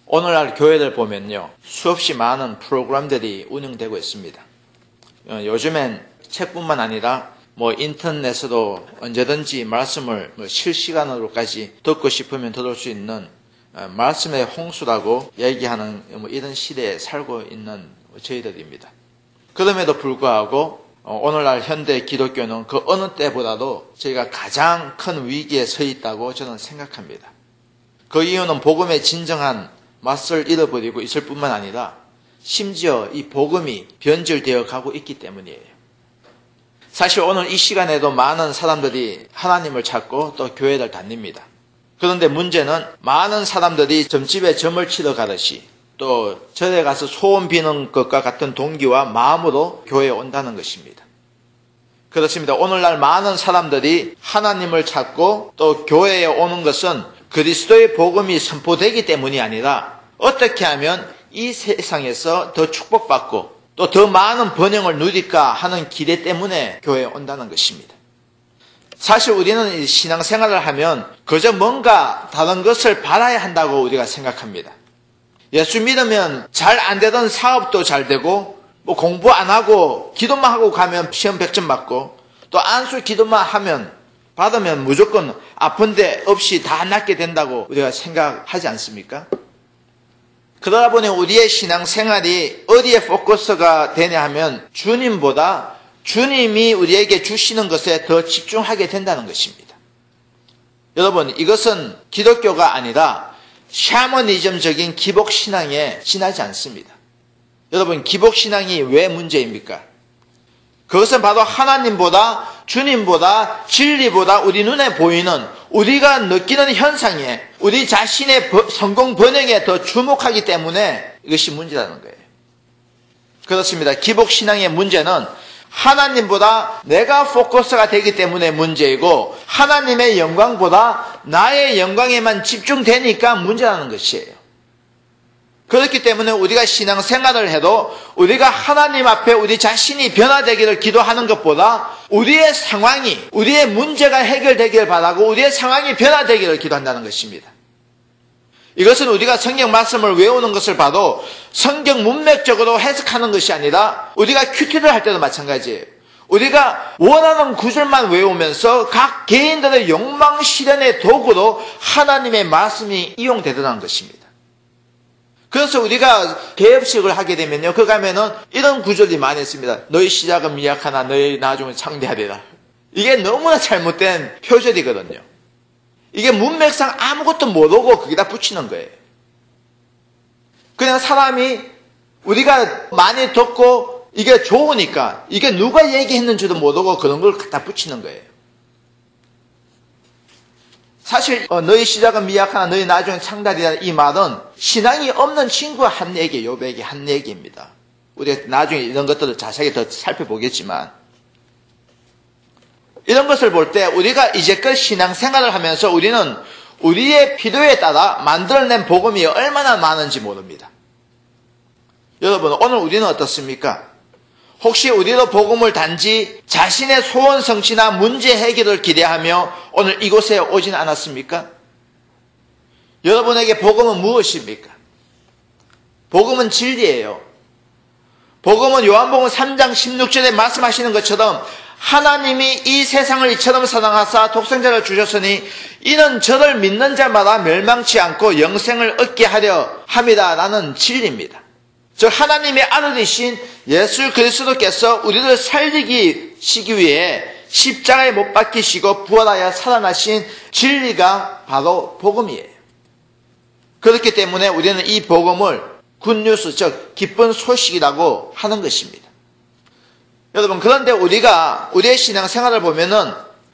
오늘날 교회들 보면요, 수없이 많은 프로그램들이 운영되고 있습니다. 요즘엔 책뿐만 아니라 인터넷에도 언제든지 말씀을 실시간으로까지 듣고 싶으면 들을 수 있는 말씀의 홍수라고 얘기하는 이런 시대에 살고 있는 저희들입니다. 그럼에도 불구하고 오늘날 현대 기독교는 그 어느 때보다도 저희가 가장 큰 위기에 서 있다고 저는 생각합니다. 그 이유는 복음의 진정한 맛을 잃어버리고 있을 뿐만 아니라 심지어 이 복음이 변질되어 가고 있기 때문이에요. 사실 오늘 이 시간에도 많은 사람들이 하나님을 찾고 또 교회를 다닙니다. 그런데 문제는 많은 사람들이 점집에 점을 치러 가듯이 또 절에 가서 소원 비는 것과 같은 동기와 마음으로 교회에 온다는 것입니다. 그렇습니다. 오늘날 많은 사람들이 하나님을 찾고 또 교회에 오는 것은 그리스도의 복음이 선포되기 때문이 아니라 어떻게 하면 이 세상에서 더 축복받고 또 더 많은 번영을 누릴까 하는 기대 때문에 교회에 온다는 것입니다. 사실 우리는 신앙생활을 하면 그저 뭔가 다른 것을 바라야 한다고 우리가 생각합니다. 예수 믿으면 잘 안 되던 사업도 잘 되고 공부 안 하고 기도만 하고 가면 시험 100점 받고 또 안수 기도만 받으면 무조건 아픈 데 없이 다 낫게 된다고 우리가 생각하지 않습니까? 그러다 보니 우리의 신앙생활이 어디에 포커스가 되냐 하면 주님보다 주님이 우리에게 주시는 것에 더 집중하게 된다는 것입니다. 여러분, 이것은 기독교가 아니라 샤머니즘적인 기복신앙에 지나지 않습니다. 여러분, 기복신앙이 왜 문제입니까? 그것은 바로 하나님보다 주님보다 진리보다 우리 눈에 보이는 우리가 느끼는 현상에 우리 자신의 성공 번영에 더 주목하기 때문에 이것이 문제라는 거예요. 그렇습니다. 기복신앙의 문제는 하나님보다 내가 포커스가 되기 때문에 문제이고 하나님의 영광보다 나의 영광에만 집중되니까 문제라는 것이에요. 그렇기 때문에 우리가 신앙생활을 해도 우리가 하나님 앞에 우리 자신이 변화되기를 기도하는 것보다 우리의 상황이, 우리의 문제가 해결되기를 바라고 우리의 상황이 변화되기를 기도한다는 것입니다. 이것은 우리가 성경 말씀을 외우는 것을 봐도 성경 문맥적으로 해석하는 것이 아니라 우리가 큐티를 할 때도 마찬가지예요. 우리가 원하는 구절만 외우면서 각 개인들의 욕망 실현의 도구로 하나님의 말씀이 이용되더라는 것입니다. 그래서 우리가 개업식을 하게 되면요, 그 가면은 이런 구절이 많이 있습니다. 너희 시작은 미약하나 너희 나중은 창대하리라. 이게 너무나 잘못된 표절이거든요. 이게 문맥상 아무것도 모르고 거기다 붙이는 거예요. 그냥 사람이 우리가 많이 듣고 이게 좋으니까 이게 누가 얘기했는지도 모르고 그런 걸 갖다 붙이는 거예요. 사실 너희 시작은 미약하나 너희 나중에 창달이라 이 말은 신앙이 없는 친구가 한 얘기, 요백이 한 얘기입니다. 우리가 나중에 이런 것들을 자세하게 더 살펴보겠지만 이런 것을 볼 때 우리가 이제껏 신앙생활을 하면서 우리는 우리의 필요에 따라 만들어낸 복음이 얼마나 많은지 모릅니다. 여러분, 오늘 우리는 어떻습니까? 혹시 우리도 복음을 단지 자신의 소원 성취나 문제 해결을 기대하며 오늘 이곳에 오진 않았습니까? 여러분에게 복음은 무엇입니까? 복음은 진리예요. 복음은 요한복음 3장 16절에 말씀하시는 것처럼 하나님이 이 세상을 이처럼 사랑하사 독생자를 주셨으니 이는 저를 믿는 자마다 멸망치 않고 영생을 얻게 하려 함이다라는 진리입니다. 즉 하나님의 아들이신 예수 그리스도께서 우리를 살리시기 위해 십자가에 못 박히시고 부활하여 살아나신 진리가 바로 복음이에요. 그렇기 때문에 우리는 이 복음을 굿뉴스, 즉 기쁜 소식이라고 하는 것입니다. 여러분, 그런데 우리가 우리의 신앙생활을 보면은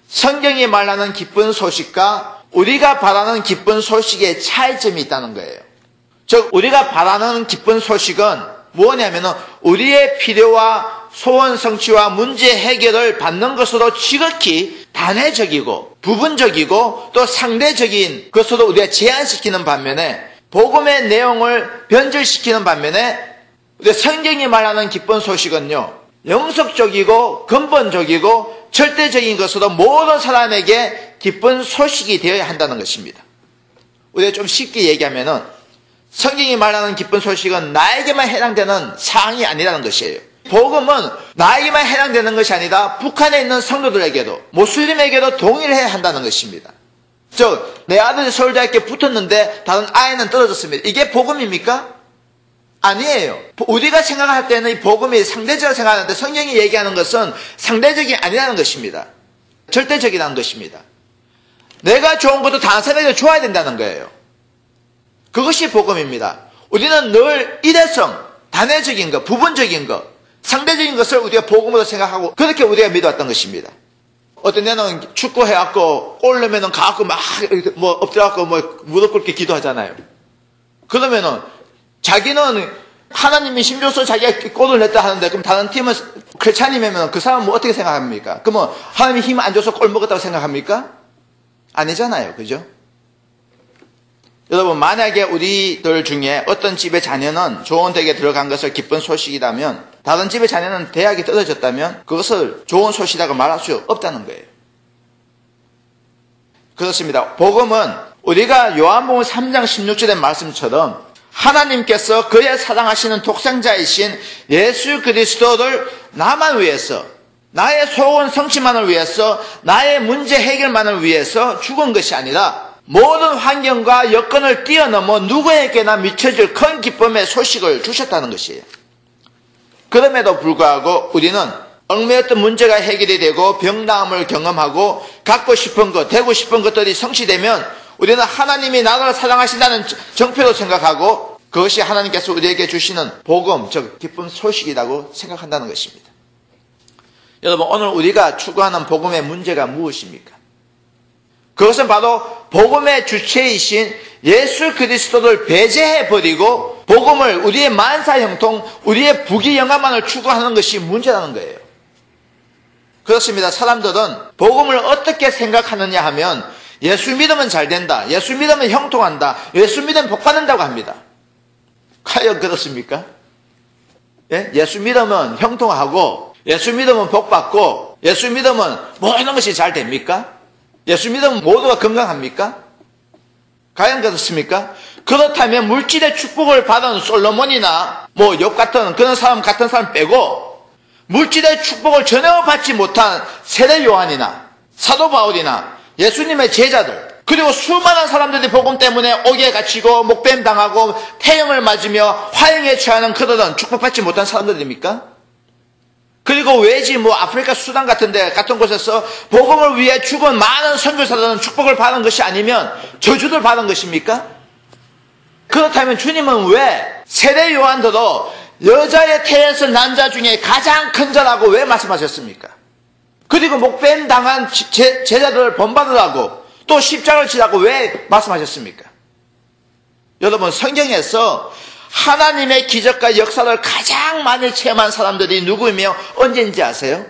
성경이 말하는 기쁜 소식과 우리가 바라는 기쁜 소식의 차이점이 있다는 거예요. 즉 우리가 바라는 기쁜 소식은 뭐냐면은 우리의 필요와 소원 성취와 문제 해결을 받는 것으로 지극히 단회적이고 부분적이고 또 상대적인 것으로 우리가 제한시키는 반면에 복음의 내용을 변질시키는 반면에 우리 성경이 말하는 기쁜 소식은요, 영속적이고 근본적이고 절대적인 것으로 모든 사람에게 기쁜 소식이 되어야 한다는 것입니다. 우리가 좀 쉽게 얘기하면은 성경이 말하는 기쁜 소식은 나에게만 해당되는 사항이 아니라는 것이에요. 복음은 나에게만 해당되는 것이 아니라 북한에 있는 성도들에게도 모슬림에게도 동일해야 한다는 것입니다. 내 아들이 서울대학교에 붙었는데 다른 아이는 떨어졌습니다. 이게 복음입니까? 아니에요. 우리가 생각할 때는 이 복음이 상대적으로 생각하는데 성경이 얘기하는 것은 상대적이 아니라는 것입니다. 절대적이라는 것입니다. 내가 좋은 것도 다른 사람에게 좋아야 된다는 거예요. 그것이 복음입니다. 우리는 늘 일회성, 단회적인 것, 부분적인 것, 상대적인 것을 우리가 복음으로 생각하고 그렇게 우리가 믿어왔던 것입니다. 어떤 애는 축구해갖고 골 넣으면은 가갖고 막 엎드려갖고 무릎 꿇게 기도하잖아요. 그러면은 자기는 하나님이 힘 줘서 자기가 골을 냈다 하는데 그럼 다른 팀은 크리스찬이면 그 사람은 어떻게 생각합니까? 그러면 하나님이 힘 안 줘서 골 먹었다고 생각합니까? 아니잖아요. 그죠? 여러분, 만약에 우리들 중에 어떤 집의 자녀는 좋은 대학에 들어간 것을 기쁜 소식이라면 다른 집의 자녀는 대학에 떨어졌다면 그것을 좋은 소식이라고 말할 수 없다는 거예요. 그렇습니다. 복음은 우리가 요한복음 3장 16절의 말씀처럼 하나님께서 그의 사랑하시는 독생자이신 예수 그리스도를 나만 위해서, 나의 소원 성취만을 위해서, 나의 문제 해결만을 위해서 죽은 것이 아니라 모든 환경과 여건을 뛰어넘어 누구에게나 미쳐질 큰 기쁨의 소식을 주셨다는 것이에요. 그럼에도 불구하고 우리는 얽매였던 문제가 해결이 되고 병나음을 경험하고 갖고 싶은 것, 되고 싶은 것들이 성취되면 우리는 하나님이 나를 사랑하신다는 정표로 생각하고 그것이 하나님께서 우리에게 주시는 복음, 즉 기쁜 소식이라고 생각한다는 것입니다. 여러분, 오늘 우리가 추구하는 복음의 문제가 무엇입니까? 그것은 바로 복음의 주체이신 예수 그리스도를 배제해버리고 복음을 우리의 만사형통, 우리의 부귀영화만을 추구하는 것이 문제라는 거예요. 그렇습니다. 사람들은 복음을 어떻게 생각하느냐 하면 예수 믿으면 잘 된다, 예수 믿으면 형통한다, 예수 믿으면 복 받는다고 합니다. 과연 그렇습니까? 예? 예수 믿으면 형통하고 예수 믿으면 복 받고 예수 믿으면 모든 것이 잘 됩니까? 예수 믿으면 모두가 건강합니까? 과연 그렇습니까? 그렇다면 물질의 축복을 받은 솔로몬이나 욥 같은 그런 사람 같은 사람 빼고 물질의 축복을 전혀 받지 못한 세례 요한이나 사도 바울이나 예수님의 제자들 그리고 수많은 사람들이 복음 때문에 옥에 갇히고 목뱀 당하고 태형을 맞으며 화형에 처하는 그들은 축복받지 못한 사람들입니까? 그리고 외지 아프리카 수단 같은 곳에서 복음을 위해 죽은 많은 선교사들은 축복을 받은 것이 아니면 저주를 받은 것입니까? 그렇다면 주님은 왜 세례 요한들도 여자의 태에서 남자 중에 가장 큰 자라고 왜 말씀하셨습니까? 그리고 목뱀 당한 제자들을 본받으라고 또 십자가를 지라고 왜 말씀하셨습니까? 여러분, 성경에서 하나님의 기적과 역사를 가장 많이 체험한 사람들이 누구이며 언제인지 아세요?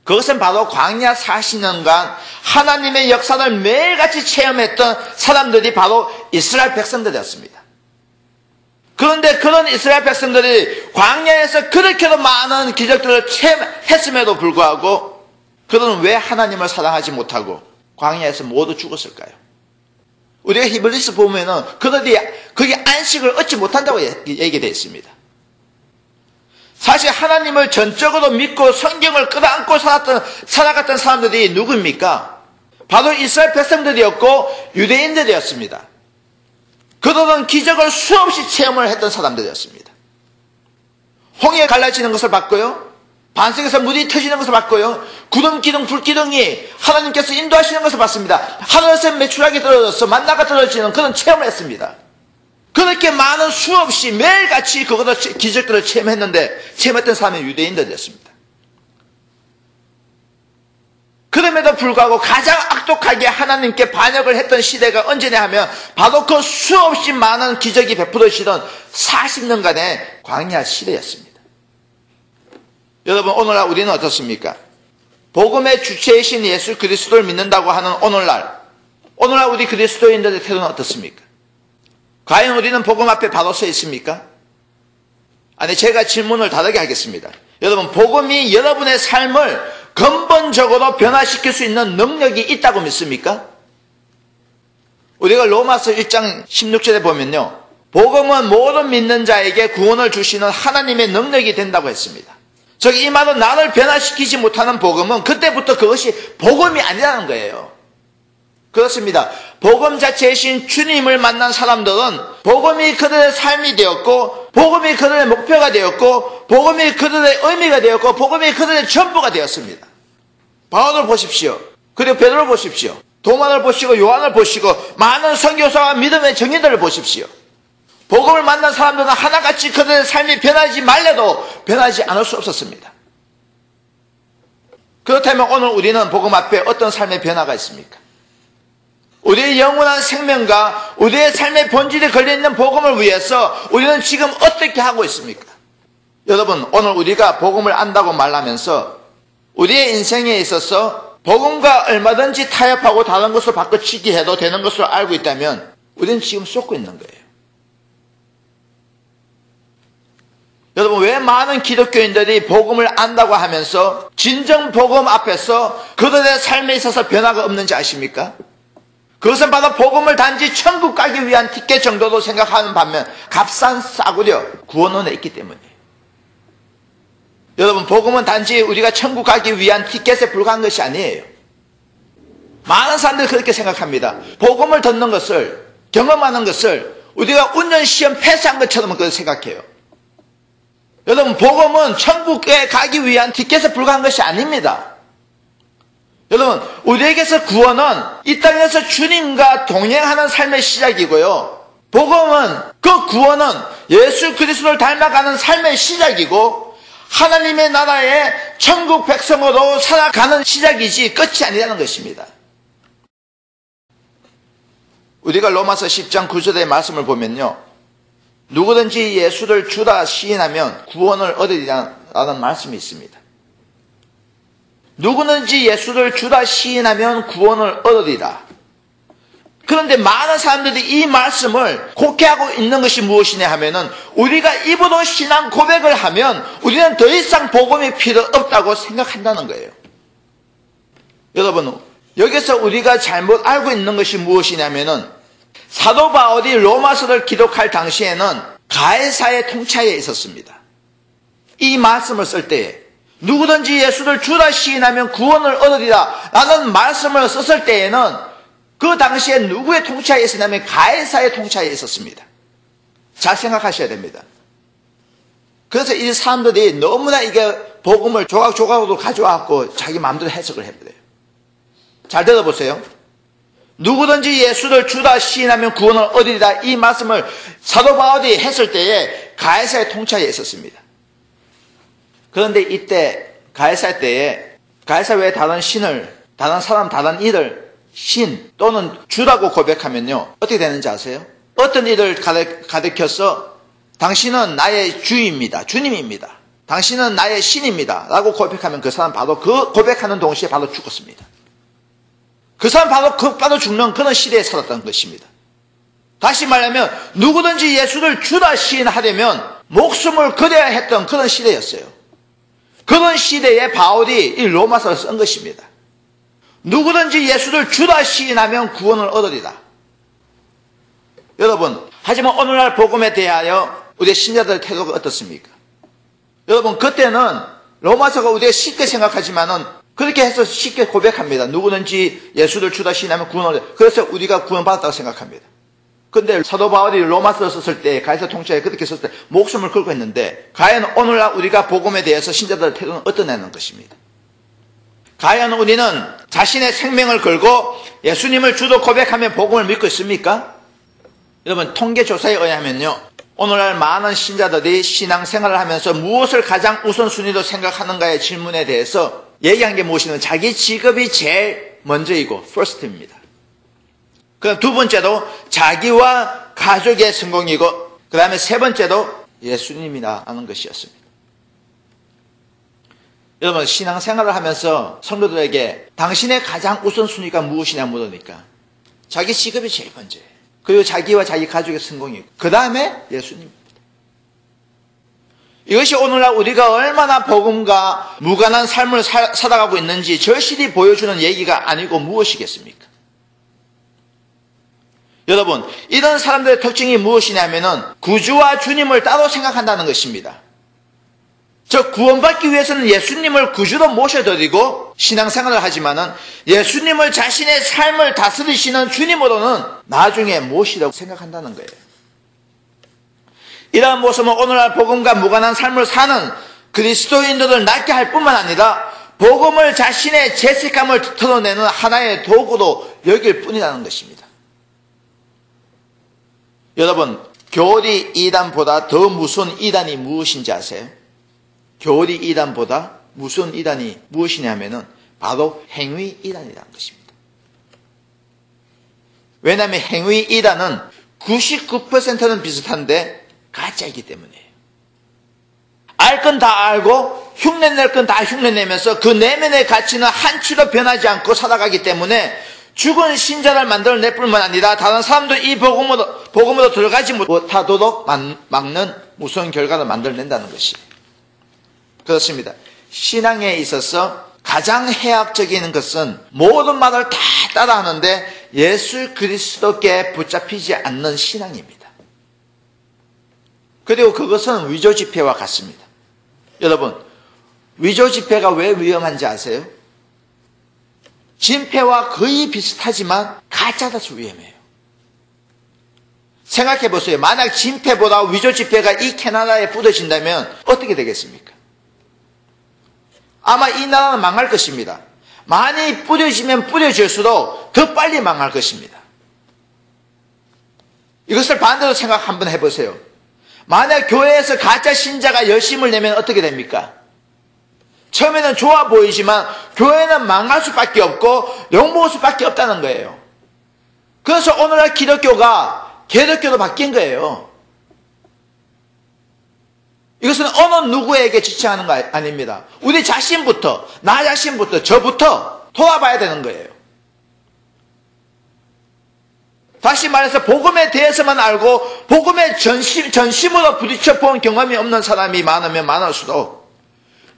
그것은 바로 광야 40년간 하나님의 역사를 매일같이 체험했던 사람들이 바로 이스라엘 백성들이었습니다. 그런데 그런 이스라엘 백성들이 광야에서 그렇게도 많은 기적들을 체험했음에도 불구하고 그들은 왜 하나님을 사랑하지 못하고 광야에서 모두 죽었을까요? 우리가 히브리서 보면은 그들이 거기 안식을 얻지 못한다고 얘기되어 있습니다. 사실 하나님을 전적으로 믿고 성경을 끌어안고 살아갔던 사람들이 누구입니까? 바로 이스라엘 백성들이었고 유대인들이었습니다. 그들은 기적을 수없이 체험을 했던 사람들이었습니다. 홍해 갈라지는 것을 봤고요. 반석에서 물이 터지는 것을 봤고요. 구름 기둥, 불 기둥이 하나님께서 인도하시는 것을 봤습니다. 하늘에서 메추라기 떨어져서 만나가 떨어지는 그런 체험을 했습니다. 그렇게 많은 수없이 매일같이 그것을 기적들을 체험했던 사람이 유대인들이었습니다. 그럼에도 불구하고 가장 악독하게 하나님께 반역을 했던 시대가 언제냐 하면 바로 그 수없이 많은 기적이 베풀어지던 40년간의 광야 시대였습니다. 여러분, 오늘날 우리는 어떻습니까? 복음의 주체이신 예수 그리스도를 믿는다고 하는 오늘날 우리 그리스도인들의 태도는 어떻습니까? 과연 우리는 복음 앞에 바로 서 있습니까? 아니, 제가 질문을 다르게 하겠습니다. 여러분, 복음이 여러분의 삶을 근본적으로 변화시킬 수 있는 능력이 있다고 믿습니까? 우리가 로마서 1장 16절에 보면요, 복음은 모든 믿는 자에게 구원을 주시는 하나님의 능력이 된다고 했습니다. 즉 이 말은 나를 변화시키지 못하는 복음은 그때부터 그것이 복음이 아니라는 거예요. 그렇습니다. 복음 자체이신 주님을 만난 사람들은 복음이 그들의 삶이 되었고, 복음이 그들의 목표가 되었고, 복음이 그들의 의미가 되었고, 복음이 그들의 전부가 되었습니다. 바울을 보십시오. 그리고 베드로를 보십시오. 도마를 보시고 요한을 보시고 많은 선교사와 믿음의 정인들을 보십시오. 복음을 만난 사람들은 하나같이 그들의 삶이 변하지 말래도 변하지 않을 수 없었습니다. 그렇다면 오늘 우리는 복음 앞에 어떤 삶의 변화가 있습니까? 우리의 영원한 생명과 우리의 삶의 본질이 걸려있는 복음을 위해서 우리는 지금 어떻게 하고 있습니까? 여러분, 오늘 우리가 복음을 안다고 말하면서 우리의 인생에 있어서 복음과 얼마든지 타협하고 다른 것을 바꿔치기 해도 되는 것을 알고 있다면 우리는 지금 쏟고 있는 거예요. 여러분, 왜 많은 기독교인들이 복음을 안다고 하면서 진정 복음 앞에서 그들의 삶에 있어서 변화가 없는지 아십니까? 그것은 바로 복음을 단지 천국 가기 위한 티켓 정도로 생각하는 반면 값싼 싸구려 구원원에 있기 때문이에요. 여러분, 복음은 단지 우리가 천국 가기 위한 티켓에 불과한 것이 아니에요. 많은 사람들이 그렇게 생각합니다. 복음을 듣는 것을, 경험하는 것을 우리가 운전시험 패스한 것처럼 그렇게 생각해요. 여러분, 복음은 천국에 가기 위한 티켓에 불과한 것이 아닙니다. 여러분, 우리에게서 구원은 이 땅에서 주님과 동행하는 삶의 시작이고요. 복음은, 그 구원은 예수 그리스도를 닮아가는 삶의 시작이고 하나님의 나라의 천국 백성으로 살아가는 시작이지 끝이 아니라는 것입니다. 우리가 로마서 10장 9절의 말씀을 보면요, 누구든지 예수를 주라 시인하면 구원을 얻으리라는 말씀이 있습니다. 누구든지 예수를 주라 시인하면 구원을 얻으리라. 그런데 많은 사람들이 이 말씀을 곡해하고 있는 것이 무엇이냐 하면은 우리가 입으로 신앙 고백을 하면 우리는 더 이상 복음이 필요 없다고 생각한다는 거예요. 여러분, 여기서 우리가 잘못 알고 있는 것이 무엇이냐면은 사도 바울이 로마서를 기록할 당시에는 가해사의 통치하에 있었습니다. 이 말씀을 쓸 때에 누구든지 예수를 주라 시인하면 구원을 얻으리라 라는 말씀을 썼을 때에는 그 당시에 누구의 통치하에 있었냐면 가해사의 통치하에 있었습니다. 잘 생각하셔야 됩니다. 그래서 이 사람들이 너무나 이게 복음을 조각조각으로 가져와갖고 자기 마음대로 해석을 해버려요. 잘 들어보세요. 누구든지 예수를 주라 시인하면 구원을 얻으리라, 이 말씀을 사도 바울이 했을 때에 가해사의 통치하에 있었습니다. 그런데 이때 가해사 때에 가해사 외에 다른 신을, 다른 사람, 다른 일을 신 또는 주라고 고백하면요 어떻게 되는지 아세요? 어떤 일을 가리켜서 당신은 나의 주입니다, 주님입니다, 당신은 나의 신입니다 라고 고백하면 그 사람 바로 그 고백하는 동시에 바로 죽었습니다. 그 사람 바로 죽는 그런 시대에 살았던 것입니다. 다시 말하면 누구든지 예수를 주라 시인하려면 목숨을 걸어야 했던 그런 시대였어요. 그런 시대에 바울이 이 로마서를 쓴 것입니다. 누구든지 예수를 주라 시인하면 구원을 얻으리라. 여러분, 하지만 오늘날 복음에 대하여 우리 신자들의 태도가 어떻습니까? 여러분, 그때는 로마서가 우리가 쉽게 생각하지만은 그렇게 해서 쉽게 고백합니다. 누구든지 예수를 주라 시인하면 구원을 얻으리라. 그래서 우리가 구원받았다고 생각합니다. 근데 사도 바울이 로마서를 썼을 때, 가해사 통치하에 그렇게 썼을 때 목숨을 걸고 했는데 과연 오늘날 우리가 복음에 대해서 신자들의 태도는 어떠냐는 것입니다. 과연 우리는 자신의 생명을 걸고 예수님을 주로 고백하며 복음을 믿고 있습니까? 여러분, 통계조사에 의하면요, 오늘날 많은 신자들이 신앙생활을 하면서 무엇을 가장 우선순위로 생각하는가의 질문에 대해서 얘기한 게 무엇이냐면 자기 직업이 제일 먼저이고 first입니다. 그럼 두 번째로 자기와 가족의 성공이고 그 다음에 세 번째로 예수님이라는 것이었습니다. 여러분, 신앙생활을 하면서 성도들에게 당신의 가장 우선순위가 무엇이냐 물으니까 자기 직업이 제일 먼저예요. 그리고 자기와 자기 가족의 성공이고 그 다음에 예수님입니다. 이것이 오늘날 우리가 얼마나 복음과 무관한 삶을 살아가고 있는지 절실히 보여주는 얘기가 아니고 무엇이겠습니까? 여러분, 이런 사람들의 특징이 무엇이냐면은 구주와 주님을 따로 생각한다는 것입니다. 저 구원받기 위해서는 예수님을 구주로 모셔드리고 신앙생활을 하지만은 예수님을 자신의 삶을 다스리시는 주님으로는 나중에 모시라고 생각한다는 거예요. 이러한 모습은 오늘날 복음과 무관한 삶을 사는 그리스도인들을 낫게 할 뿐만 아니라 복음을 자신의 죄책감을 털어내는 하나의 도구로 여길 뿐이라는 것입니다. 여러분, 교리 이단보다 더 무서운 이단이 무엇인지 아세요? 교리 이단보다 무서운 이단이 무엇이냐면은 바로 행위 이단이라는 것입니다. 왜냐하면 행위 이단은 99%는 비슷한데 가짜이기 때문이에요. 알 건 다 알고 흉내낼 건 다 흉내내면서 그 내면의 가치는 한치도 변하지 않고 살아가기 때문에 죽은 신자를 만들어낼 뿐만 아니라 다른 사람도 이 복음으로 들어가지 못하도록 막는 무서운 결과를 만들어낸다는 것이 그렇습니다. 신앙에 있어서 가장 해악적인 것은 모든 말을 다 따라하는데 예수 그리스도께 붙잡히지 않는 신앙입니다. 그리고 그것은 위조 지폐와 같습니다. 여러분, 위조 지폐가 왜 위험한지 아세요? 진폐와 거의 비슷하지만 가짜라서 위험해요. 생각해 보세요. 만약 진폐보다 위조 지폐가 이 캐나다에 뿌려진다면 어떻게 되겠습니까? 아마 이 나라는 망할 것입니다. 많이 뿌려지면 뿌려질수록 더 빨리 망할 것입니다. 이것을 반대로 생각 한번 해보세요. 만약 교회에서 가짜 신자가 열심을 내면 어떻게 됩니까? 처음에는 좋아 보이지만 교회는 망할 수밖에 없고 욕먹을 수밖에 없다는 거예요. 그래서 오늘날 기독교가 개독교로 바뀐 거예요. 이것은 어느 누구에게 지칭하는 거 아닙니다. 우리 자신부터, 나 자신부터, 저부터 돌아봐야 되는 거예요. 다시 말해서 복음에 대해서만 알고 복음의 전심으로 부딪혀 본 경험이 없는 사람이 많으면 많을수록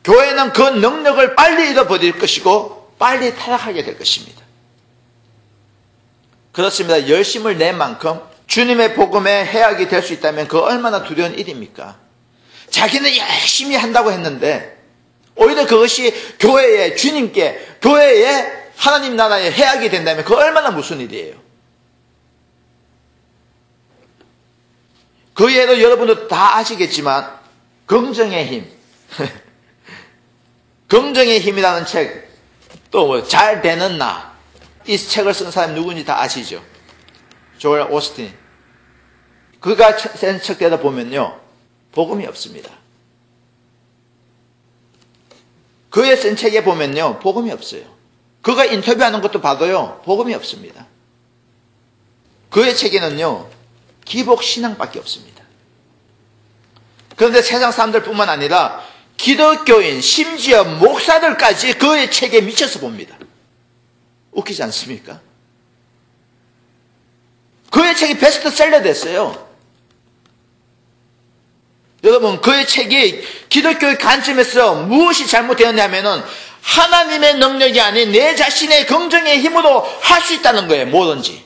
교회는 그 능력을 빨리 잃어버릴 것이고 빨리 타락하게 될 것입니다. 그렇습니다. 열심을 낸 만큼 주님의 복음에 해악이 될 수 있다면 그 얼마나 두려운 일입니까? 자기는 열심히 한다고 했는데 오히려 그것이 교회에 주님께 교회에 하나님 나라에 해악이 된다면 그 얼마나 무슨 일이에요? 그 예로 여러분도 다 아시겠지만 긍정의 힘 긍정의 힘이라는 책, 또 뭐 잘 되는 나, 이 책을 쓴 사람이 누군지 다 아시죠? 조엘 오스틴. 그가 쓴 책대로 보면요 복음이 없습니다. 그의 쓴 책에 보면요 복음이 없어요. 그가 인터뷰하는 것도 봐도요 복음이 없습니다. 그의 책에는요 기복 신앙밖에 없습니다. 그런데 세상 사람들뿐만 아니라 기독교인 심지어 목사들까지 그의 책에 미쳐서 봅니다. 웃기지 않습니까? 그의 책이 베스트셀러 됐어요. 여러분, 그의 책이 기독교의 관점에서 무엇이 잘못되었냐면은 하나님의 능력이 아닌 내 자신의 긍정의 힘으로 할 수 있다는 거예요. 뭐든지.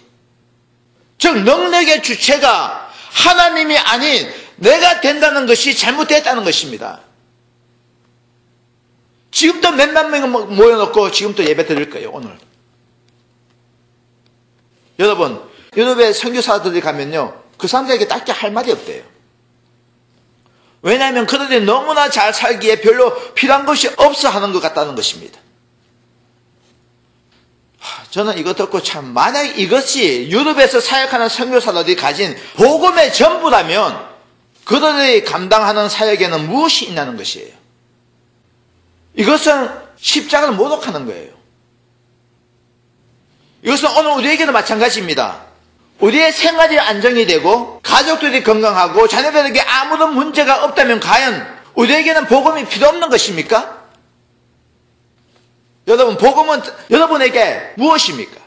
즉 능력의 주체가 하나님이 아닌 내가 된다는 것이 잘못됐다는 것입니다. 지금도 몇만 명 모여놓고 지금도 예배 드릴 거예요. 오늘. 여러분, 유럽의 선교사들이 가면요 그 사람들에게 딱히 할 말이 없대요. 왜냐하면 그들이 너무나 잘 살기에 별로 필요한 것이 없어 하는 것 같다는 것입니다. 저는 이거 듣고 참 만약 이것이 유럽에서 사역하는 선교사들이 가진 복음의 전부라면 그들이 감당하는 사역에는 무엇이 있냐는 것이에요. 이것은 십자가를 모독하는 거예요. 이것은 오늘 우리에게도 마찬가지입니다. 우리의 생활이 안정이 되고 가족들이 건강하고 자녀들에게 아무런 문제가 없다면 과연 우리에게는 복음이 필요 없는 것입니까? 여러분, 복음은 여러분에게 무엇입니까?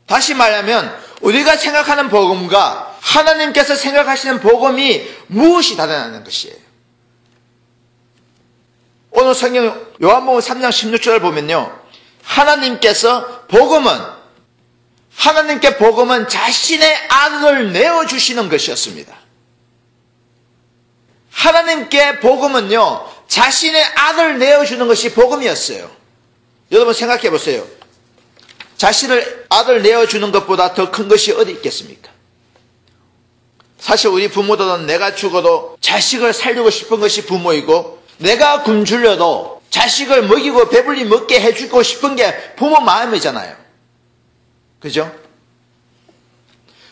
다시 말하면 우리가 생각하는 복음과 하나님께서 생각하시는 복음이 무엇이 다르냐는 것이에요. 오늘 성경 요한복음 3장 16절을 보면요 하나님께서 복음은 하나님께 복음은 자신의 아들을 내어주시는 것이었습니다. 하나님께 복음은요, 자신의 아들을 내어주는 것이 복음이었어요. 여러분 생각해 보세요. 자신을 아들 내어주는 것보다 더 큰 것이 어디 있겠습니까? 사실 우리 부모들은 내가 죽어도 자식을 살리고 싶은 것이 부모이고, 내가 굶주려도 자식을 먹이고 배불리 먹게 해주고 싶은 게 부모 마음이잖아요. 그죠?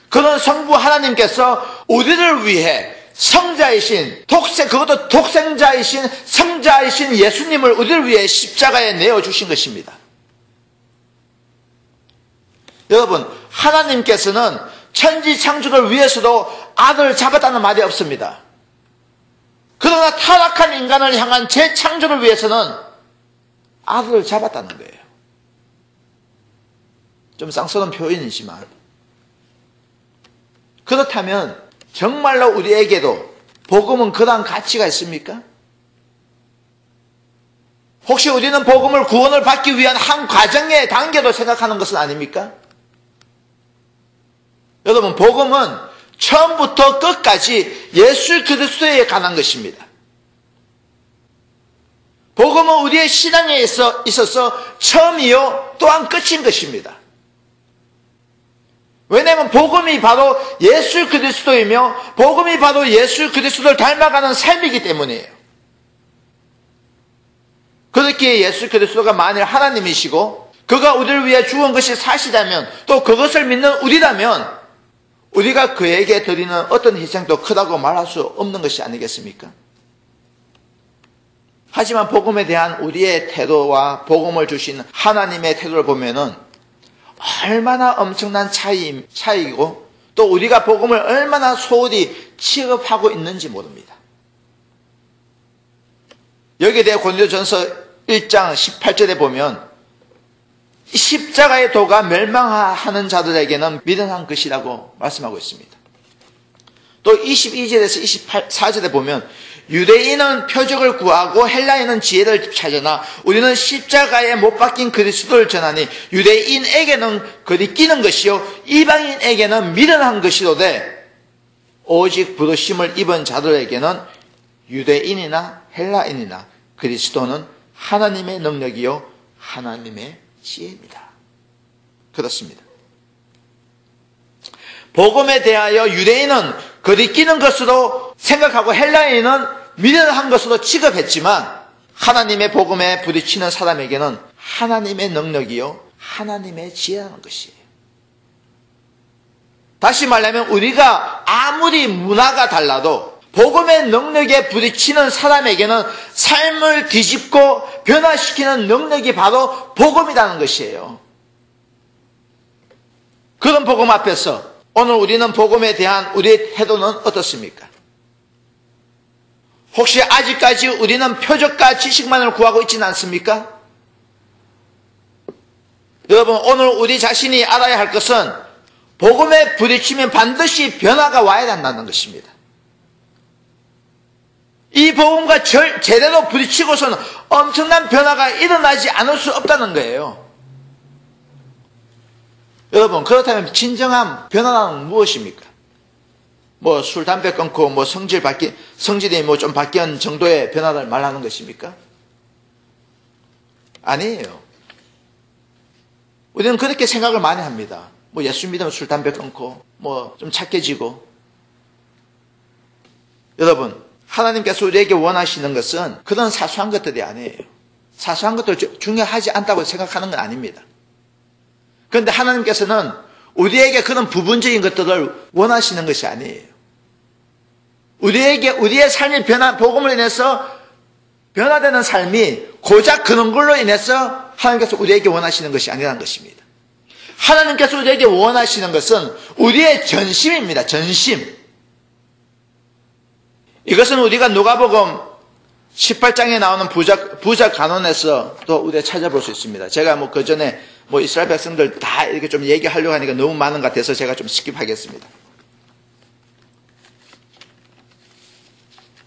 그런 성부 하나님께서 우리를 위해 성자이신, 그것도 독생자이신, 성자이신 예수님을 우리를 위해 십자가에 내어주신 것입니다. 여러분, 하나님께서는 천지 창조를 위해서도 아들을 잡았다는 말이 없습니다. 그러나 타락한 인간을 향한 재창조를 위해서는 아들을 잡았다는 거예요. 좀 쌍스러운 표현이지만, 그렇다면 정말로 우리에게도 복음은 그다음 가치가 있습니까? 혹시 우리는 복음을 구원을 받기 위한 한 과정의 단계로 생각하는 것은 아닙니까? 여러분, 복음은 처음부터 끝까지 예수 그리스도에 관한 것입니다. 복음은 우리의 신앙에 있어서 처음이요 또한 끝인 것입니다. 왜냐하면 복음이 바로 예수 그리스도이며 복음이 바로 예수 그리스도를 닮아가는 삶이기 때문이에요. 그렇기에 예수 그리스도가 만일 하나님이시고 그가 우리를 위해 죽은 것이 사실이라면, 또 그것을 믿는 우리라면 우리가 그에게 드리는 어떤 희생도 크다고 말할 수 없는 것이 아니겠습니까? 하지만 복음에 대한 우리의 태도와 복음을 주신 하나님의 태도를 보면은 얼마나 엄청난 차이이고, 또 우리가 복음을 얼마나 소홀히 취급하고 있는지 모릅니다. 여기에 대해 고린도전서 1장 18절에 보면 십자가의 도가 멸망하는 자들에게는 미련한 것이라고 말씀하고 있습니다. 또 22절에서 24절에 보면 유대인은 표적을 구하고 헬라인은 지혜를 찾으나 우리는 십자가에 못 박힌 그리스도를 전하니 유대인에게는 그리 끼는 것이요 이방인에게는 미련한 것이로되 오직 부르심을 입은 자들에게는 유대인이나 헬라인이나 그리스도는 하나님의 능력이요 하나님의 지혜입니다. 그렇습니다. 복음에 대하여 유대인은 그리 끼는 것으로 생각하고 헬라인은 미련한 것으로 취급했지만, 하나님의 복음에 부딪히는 사람에게는 하나님의 능력이요 하나님의 지혜라는 것이에요. 다시 말하면 우리가 아무리 문화가 달라도 복음의 능력에 부딪히는 사람에게는 삶을 뒤집고 변화시키는 능력이 바로 복음이라는 것이에요. 그런 복음 앞에서 오늘 우리는 복음에 대한 우리의 태도는 어떻습니까? 혹시 아직까지 우리는 표적과 지식만을 구하고 있지는 않습니까? 여러분, 오늘 우리 자신이 알아야 할 것은 복음에 부딪히면 반드시 변화가 와야 한다는 것입니다. 이 복음과 제대로 부딪히고서는 엄청난 변화가 일어나지 않을 수 없다는 거예요. 여러분, 그렇다면 진정한 변화는 무엇입니까? 뭐 술, 담배 끊고 뭐 성질이 뭐 좀 바뀐 정도의 변화를 말하는 것입니까? 아니에요. 우리는 그렇게 생각을 많이 합니다. 뭐 예수 믿으면 술, 담배 끊고 뭐 좀 착해지고. 여러분, 하나님께서 우리에게 원하시는 것은 그런 사소한 것들이 아니에요. 사소한 것들 중요하지 않다고 생각하는 건 아닙니다. 그런데 하나님께서는 우리에게 그런 부분적인 것들을 원하시는 것이 아니에요. 우리의 삶이 복음을 인해서 변화되는 삶이 고작 그런 걸로 인해서 하나님께서 우리에게 원하시는 것이 아니라는 것입니다. 하나님께서 우리에게 원하시는 것은 우리의 전심입니다. 전심. 이것은 우리가 누가복음 18장에 나오는 부자 간원에서 또 우리가 찾아볼 수 있습니다. 제가 뭐 그 전에 뭐 이스라엘 백성들 다 이렇게 좀 얘기하려고 하니까 너무 많은 것 같아서 제가 좀 스킵하겠습니다.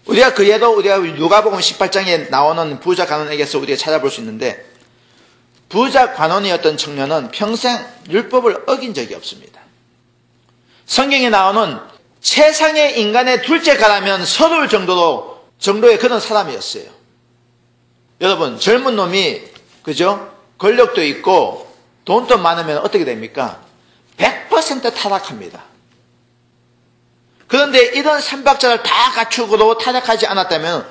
우리가 누가복음 18장에 나오는 부자 간원에게서 우리가 찾아볼 수 있는데, 부자 관원이었던 청년은 평생 율법을 어긴 적이 없습니다. 성경에 나오는 세상의 인간의 둘째 가라면 서둘 정도의 그런 사람이었어요. 여러분, 젊은 놈이, 그죠? 권력도 있고 돈도 많으면 어떻게 됩니까? 100% 타락합니다. 그런데 이런 삼박자를 다 갖추고도 타락하지 않았다면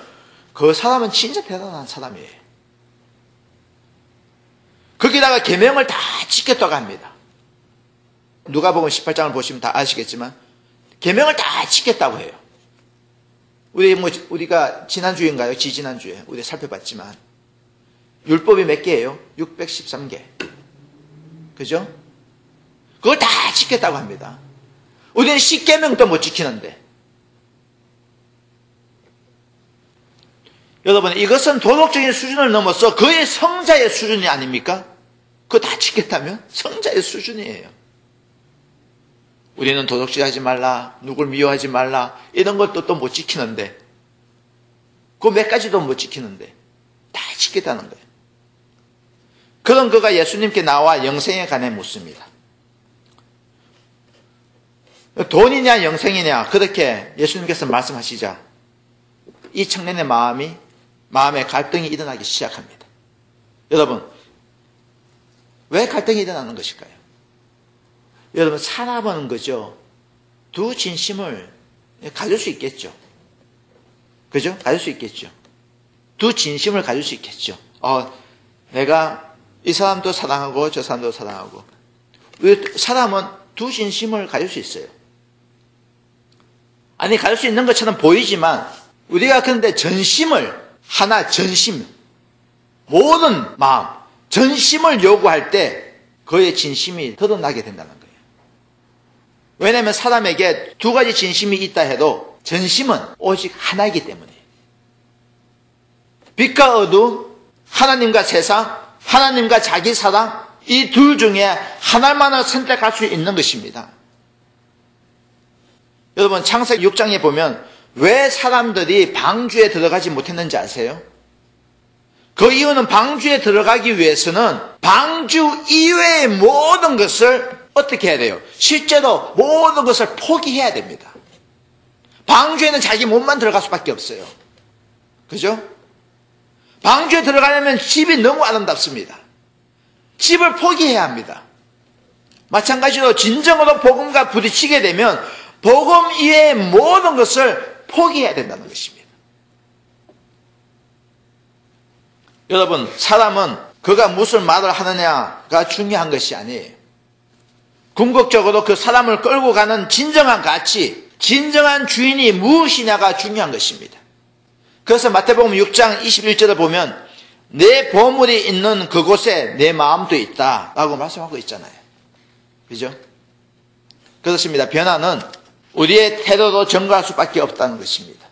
그 사람은 진짜 대단한 사람이에요. 거기다가 계명을 다 지켰다고 합니다. 누가복음 18장을 보시면 다 아시겠지만 계명을 다 지켰다고 해요. 우리가 지난주인가요? 지지난주에 우리 살펴봤지만 율법이 몇 개예요? 613개. 그죠? 그걸 다 지켰다고 합니다. 우리는 10계명도 못 지키는데. 여러분, 이것은 도덕적인 수준을 넘어서 거의 성자의 수준이 아닙니까? 그거 다 지켰다면 성자의 수준이에요. 우리는 도덕질하지 말라, 누굴 미워하지 말라, 이런 것도 또 못 지키는데, 그 몇 가지도 못 지키는데, 다 지켰다는 거예요. 그런 그가 예수님께 나와 영생에 관해 묻습니다. 돈이냐 영생이냐 그렇게 예수님께서 말씀하시자 이 청년의 마음에 갈등이 일어나기 시작합니다. 여러분, 왜 갈등이 일어나는 것일까요? 여러분, 사람은 그죠? 두 진심을 가질 수 있겠죠. 그죠? 가질 수 있겠죠. 두 진심을 가질 수 있겠죠. 내가 이 사람도 사랑하고 저 사람도 사랑하고. 사람은 두 진심을 가질 수 있어요. 아니, 가질 수 있는 것처럼 보이지만 우리가 그런데 전심, 모든 마음, 전심을 요구할 때 그의 진심이 드러나게 된다는 거예요. 왜냐하면 사람에게 두 가지 진심이 있다 해도 전심은 오직 하나이기 때문이에요. 빛과 어두움, 하나님과 세상, 하나님과 자기 사랑, 이 둘 중에 하나만을 선택할 수 있는 것입니다. 여러분, 창세기 6장에 보면 왜 사람들이 방주에 들어가지 못했는지 아세요? 그 이유는 방주에 들어가기 위해서는 방주 이외의 모든 것을 어떻게 해야 돼요? 실제로 모든 것을 포기해야 됩니다. 방주에는 자기 몸만 들어갈 수밖에 없어요. 그죠? 방주에 들어가려면 집이 너무 아름답습니다. 집을 포기해야 합니다. 마찬가지로 진정으로 복음과 부딪히게 되면 복음 이외의 모든 것을 포기해야 된다는 것입니다. 여러분, 사람은 그가 무슨 말을 하느냐가 중요한 것이 아니에요. 궁극적으로 그 사람을 끌고 가는 진정한 가치, 진정한 주인이 무엇이냐가 중요한 것입니다. 그래서 마태복음 6장 21절을 보면 내 보물이 있는 그곳에 내 마음도 있다 라고 말씀하고 있잖아요. 그죠? 그렇습니다. 변화는 우리의 태도로 증거할 수밖에 없다는 것입니다.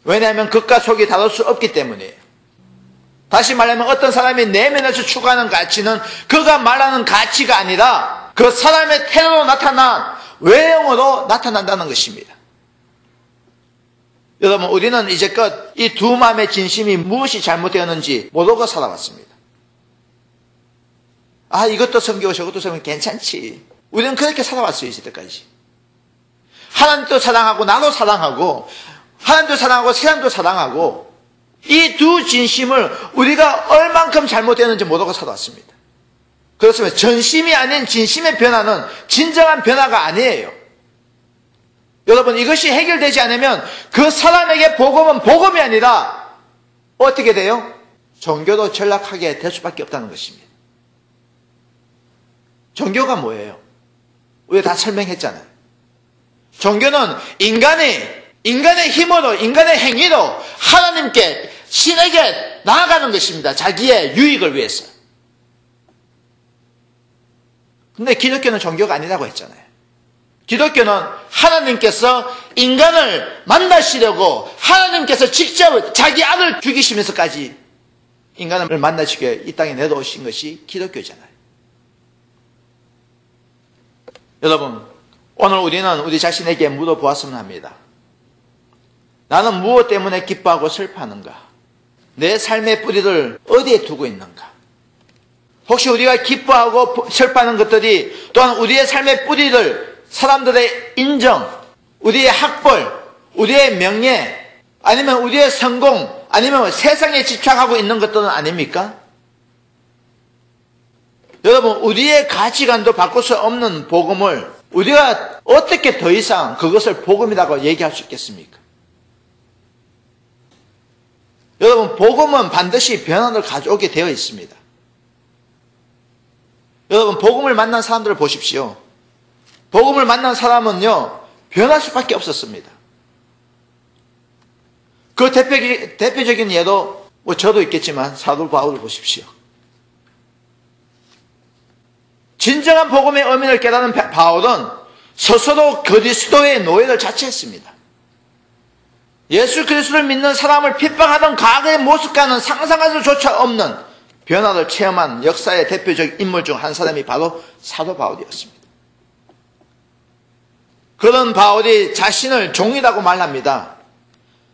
왜냐하면 겉과 속이 다를 수 없기 때문이에요. 다시 말하면 어떤 사람이 내면에서 추구하는 가치는 그가 말하는 가치가 아니라 그 사람의 태도로 나타난 외형으로 나타난다는 것입니다. 여러분, 우리는 이제껏 이 두 마음의 진심이 무엇이 잘못되었는지 모르고 살아왔습니다. 이것도 섬기고 저것도 섬기면 괜찮지. 우리는 그렇게 살아왔어요, 이제까지. 하나님도 사랑하고 나도 사랑하고 하나님도 사랑하고 세상도 사랑하고 이 두 진심을 우리가 얼만큼 잘못되었는지 모르고 살아왔습니다. 그렇습니다. 전심이 아닌 진심의 변화는 진정한 변화가 아니에요. 여러분, 이것이 해결되지 않으면 그 사람에게 복음은 복음이 아니라 어떻게 돼요? 종교로 전락하게 될 수밖에 없다는 것입니다. 종교가 뭐예요? 우리가 다 설명했잖아요. 종교는 인간의 힘으로, 인간의 행위로 하나님께, 신에게 나아가는 것입니다. 자기의 유익을 위해서. 근데 기독교는 종교가 아니라고 했잖아요. 기독교는 하나님께서 인간을 만나시려고 하나님께서 직접 자기 아들 죽이시면서까지 인간을 만나시기 위해 이 땅에 내려오신 것이 기독교잖아요. 여러분, 오늘 우리는 우리 자신에게 물어보았으면 합니다. 나는 무엇 때문에 기뻐하고 슬퍼하는가? 내 삶의 뿌리를 어디에 두고 있는가? 혹시 우리가 기뻐하고 슬퍼하는 것들이 또한 우리의 삶의 뿌리를 사람들의 인정, 우리의 학벌, 우리의 명예, 아니면 우리의 성공, 아니면 세상에 집착하고 있는 것들은 아닙니까? 여러분, 우리의 가치관도 바꿀 수 없는 복음을 우리가 어떻게 더 이상 그것을 복음이라고 얘기할 수 있겠습니까? 여러분, 복음은 반드시 변화를 가져오게 되어 있습니다. 여러분, 복음을 만난 사람들을 보십시오. 복음을 만난 사람은요, 변할 수밖에 없었습니다. 그 대표적인 예도 저도 있겠지만 사도 바울을 보십시오. 진정한 복음의 의미를 깨닫는 바울은 스스로 그리스도의 노예를 자처했습니다. 예수 그리스도를 믿는 사람을 핍박하던 과거의 모습과는 상상할 수조차 없는 변화를 체험한 역사의 대표적 인물 중 한 사람이 바로 사도 바울이었습니다. 그런 바울이 자신을 종이라고 말합니다.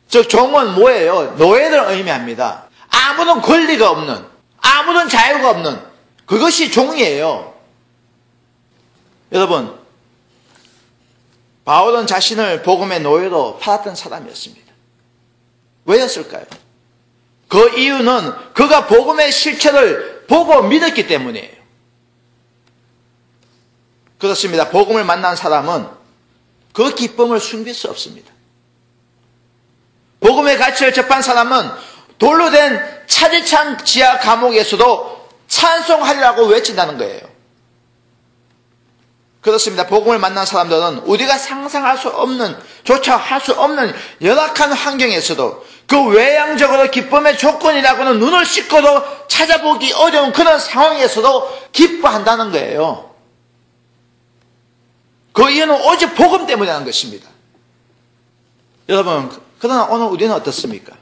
즉 종은 뭐예요? 노예를 의미합니다. 아무런 권리가 없는, 아무런 자유가 없는 그것이 종이에요. 여러분, 바울은 자신을 복음의 노예로 팔았던 사람이었습니다. 왜였을까요? 그 이유는 그가 복음의 실체를 보고 믿었기 때문이에요. 그렇습니다. 복음을 만난 사람은 그 기쁨을 숨길 수 없습니다. 복음의 가치를 접한 사람은 돌로 된 차디찬 지하 감옥에서도 찬송하리라고 외친다는 거예요. 그렇습니다. 복음을 만난 사람들은 우리가 상상할 수 없는, 조차 할 수 없는 열악한 환경에서도 그 외향적으로 기쁨의 조건이라고는 눈을 씻고도 찾아보기 어려운 그런 상황에서도 기뻐한다는 거예요. 그 이유는 오직 복음 때문이라는 것입니다. 여러분, 그러나 오늘 우리는 어떻습니까?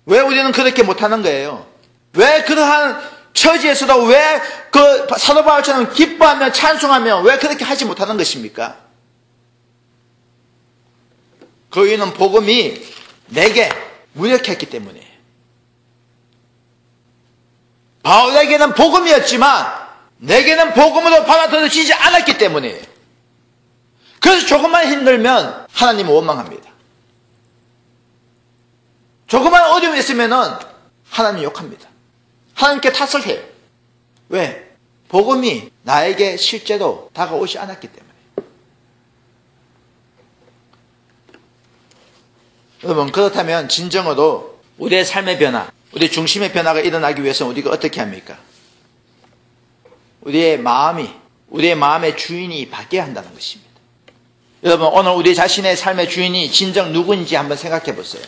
왜 우리는 그렇게 못하는 거예요? 왜 그러한 처지에서도 왜 그 사도 바울처럼 기뻐하며 찬송하며 왜 그렇게 하지 못하는 것입니까? 그 이유는 복음이 내게 무력했기 때문이에요. 바울에게는 복음이었지만 내게는 복음으로 받아들여지지 않았기 때문이에요. 그래서 조금만 힘들면 하나님은 원망합니다. 조금만 어려움이 있으면 하나님 욕합니다. 하나님께 탓을 해요. 왜? 복음이 나에게 실제로 다가오지 않았기 때문에. 여러분, 그렇다면 진정으로 우리의 삶의 변화, 우리 중심의 변화가 일어나기 위해서는 우리가 어떻게 합니까? 우리의 마음의 주인이 바뀌어야 한다는 것입니다. 여러분, 오늘 우리 자신의 삶의 주인이 진정 누구인지 한번 생각해 보세요.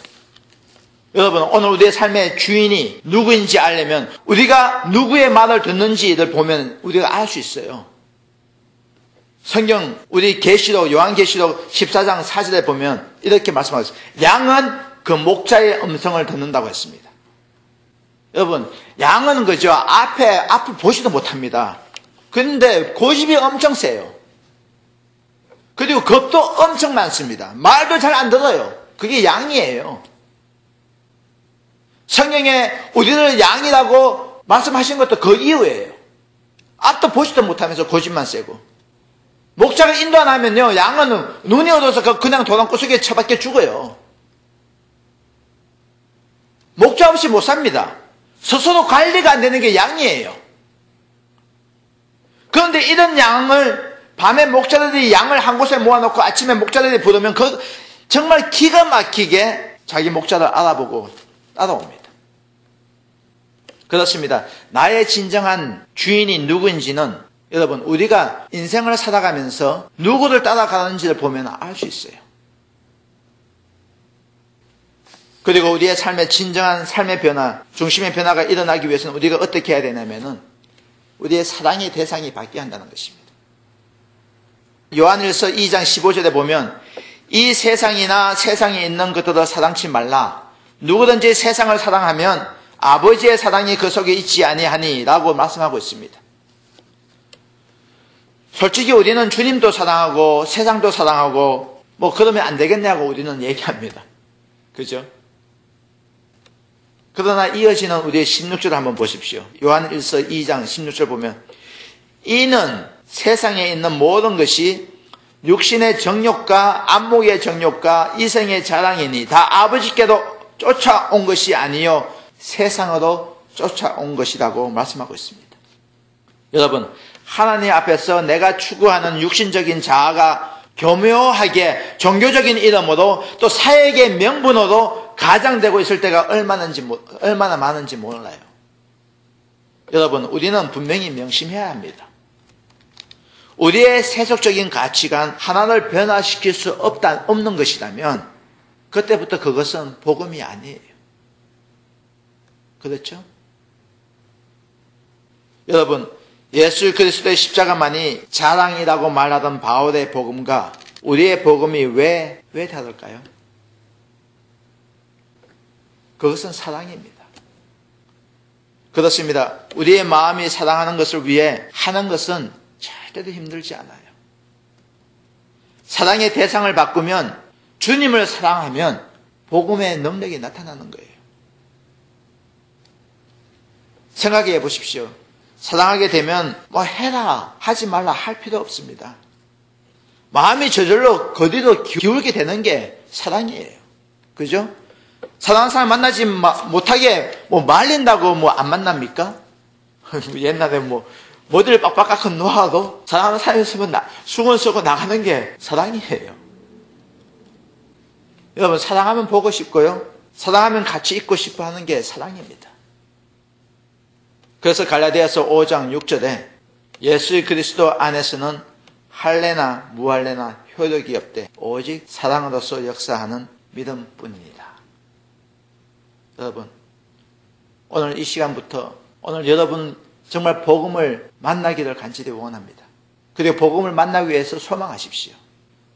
여러분, 오늘 우리의 삶의 주인이 누구인지 알려면 우리가 누구의 말을 듣는지를 보면 우리가 알 수 있어요. 성경 우리 계시록, 요한계시록 14장 4절에 보면 이렇게 말씀하셨어요. 양은 그 목자의 음성을 듣는다고 했습니다. 여러분, 양은 그죠? 앞을 보지도 못합니다. 그런데 고집이 엄청 세요. 그리고 겁도 엄청 많습니다. 말도 잘 안 들어요. 그게 양이에요. 성경에 우리를 양이라고 말씀하신 것도 그 이유예요. 앞도 보지도 못하면서 고집만 세고. 목자가 인도 안 하면요, 양은 눈이 어두워서 그냥 도랑구석에 처박혀 죽어요. 목자 없이 못 삽니다. 스스로 관리가 안 되는 게 양이에요. 그런데 이런 양을 밤에 목자들이 양을 한 곳에 모아놓고 아침에 목자들이 부르면 정말 기가 막히게 자기 목자를 알아보고 따라옵니다. 그렇습니다. 나의 진정한 주인이 누구인지는 여러분, 우리가 인생을 살아가면서 누구를 따라가는지를 보면 알 수 있어요. 그리고 우리의 삶의 진정한 삶의 변화, 중심의 변화가 일어나기 위해서는 우리가 어떻게 해야 되냐면은 우리의 사랑의 대상이 바뀌어야 한다는 것입니다. 요한일서 2장 15절에 보면 이 세상이나 세상에 있는 것들을 사랑치 말라. 누구든지 세상을 사랑하면 아버지의 사랑이 그 속에 있지 아니하니 라고 말씀하고 있습니다. 솔직히 우리는 주님도 사랑하고 세상도 사랑하고 그러면 안 되겠냐고 우리는 얘기합니다. 그죠? 그러나 이어지는 우리의 16절 한번 보십시오. 요한 1서 2장 16절 보면 이는 세상에 있는 모든 것이 육신의 정욕과 안목의 정욕과 이생의 자랑이니 다 아버지께도 쫓아온 것이 아니요 세상으로 쫓아온 것이라고 말씀하고 있습니다. 여러분, 하나님 앞에서 내가 추구하는 육신적인 자아가 교묘하게 종교적인 이름으로 또 사역의 명분으로 가장되고 있을 때가 얼마나 많은지 몰라요. 여러분, 우리는 분명히 명심해야 합니다. 우리의 세속적인 가치관 하나를 변화시킬 수 없는 것이라면 그때부터 그것은 복음이 아니에요. 그렇죠? 여러분, 예수 그리스도의 십자가만이 자랑이라고 말하던 바울의 복음과 우리의 복음이 왜 다를까요? 그것은 사랑입니다. 그렇습니다. 우리의 마음이 사랑하는 것을 위해 하는 것은 절대로 힘들지 않아요. 사랑의 대상을 바꾸면 주님을 사랑하면 복음의 능력이 나타나는 거예요. 생각해 보십시오. 사랑하게 되면 뭐 해라 하지 말라 할 필요 없습니다. 마음이 저절로 거기로 기울게 되는 게 사랑이에요. 그죠? 사랑하는 사람 만나지 못하게 뭐 말린다고 뭐 안 만납니까? 옛날에 머리를 빡빡 놓아도 사랑하는 사람이 있으면 수건 쓰고 나가는 게 사랑이에요. 여러분, 사랑하면 보고 싶고요. 사랑하면 같이 있고 싶어 하는 게 사랑입니다. 그래서 갈라디아서 5장 6절에 예수 그리스도 안에서는 할례나 무할례나 효력이 없되 오직 사랑으로서 역사하는 믿음뿐입니다. 여러분, 오늘 이 시간부터 오늘 여러분 정말 복음을 만나기를 간절히 원합니다. 그리고 복음을 만나기 위해서 소망하십시오.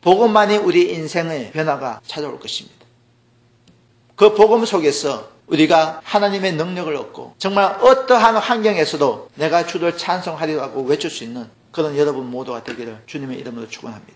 복음만이 우리 인생의 변화가 찾아올 것입니다. 그 복음 속에서 우리가 하나님의 능력을 얻고 정말 어떠한 환경에서도 내가 주를 찬송하리라고 외칠 수 있는 그런 여러분 모두가 되기를 주님의 이름으로 축원합니다.